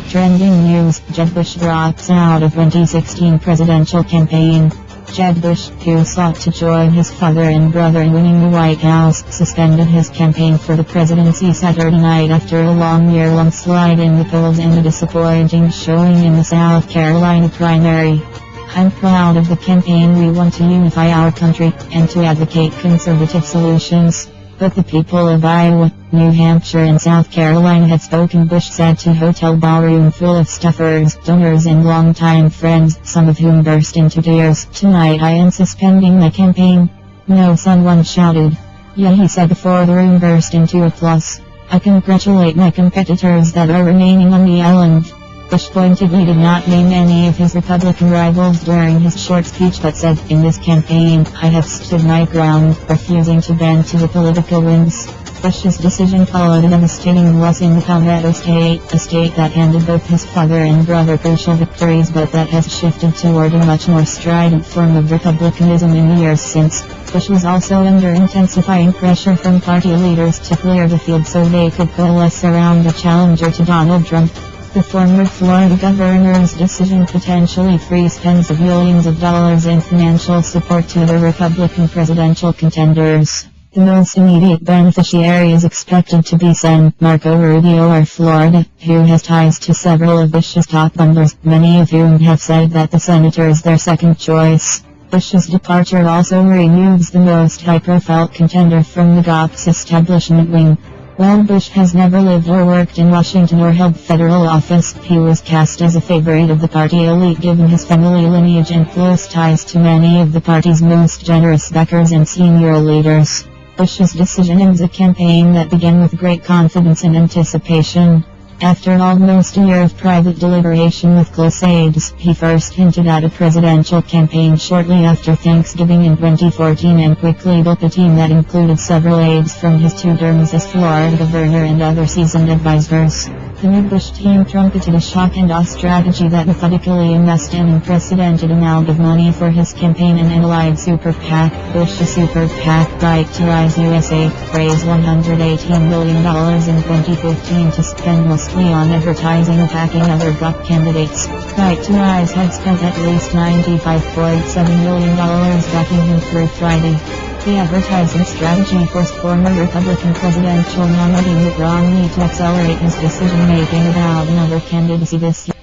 Trending news: Jeb Bush drops out of 2016 presidential campaign. Jeb Bush, who sought to join his father and brother in winning the White House, suspended his campaign for the presidency Saturday night after a year-long slide in the polls and a disappointing showing in the South Carolina primary. "I'm proud of the campaign. We want to unify our country, and to advocate conservative solutions. But the people of Iowa, New Hampshire and South Carolina have spoken," Bush said to hotel ballroom full of staffers, donors and longtime friends, some of whom burst into tears. "Tonight I am suspending my campaign." "No," someone shouted. "Yeah," he said before the room burst into applause. "I congratulate my competitors that are remaining on the island." Bush pointedly did not name any of his Republican rivals during his short speech but said, "In this campaign, I have stood my ground, refusing to bend to the political winds." Bush's decision followed a devastating loss in the Palmetto State, a state that handed both his father and brother crucial victories but that has shifted toward a much more strident form of republicanism in the years since. Bush was also under intensifying pressure from party leaders to clear the field so they could coalesce around a challenger to Donald Trump. The former Florida governor's decision potentially frees tens of millions of dollars in financial support to the Republican presidential contenders. The most immediate beneficiary is expected to be Sen. Marco Rubio of Florida, who has ties to several of Bush's top members, many of whom have said that the senator is their second choice. Bush's departure also removes the most high-profile contender from the GOP's establishment wing. While Bush has never lived or worked in Washington or held federal office, he was cast as a favorite of the party elite given his family lineage and close ties to many of the party's most generous backers and senior leaders. Bush's decision ends a campaign that began with great confidence and anticipation. After almost a year of private deliberation with close aides, he first hinted at a presidential campaign shortly after Thanksgiving in 2014 and quickly built a team that included several aides from his 2 terms as Florida governor and other seasoned advisors. The new Bush team trumpeted a shock-and-awe strategy that methodically amassed an unprecedented amount of money for his campaign and allied super PAC. Bush's super PAC, Right to Rise USA, raised $118 million in 2015 to spend mostly on advertising attacking other GOP candidates. Right to Rise had spent at least $95.7 million backing him through Friday. The advertising strategy forced former Republican presidential nominee Mitt Romney to accelerate his decision-making about another candidacy this year.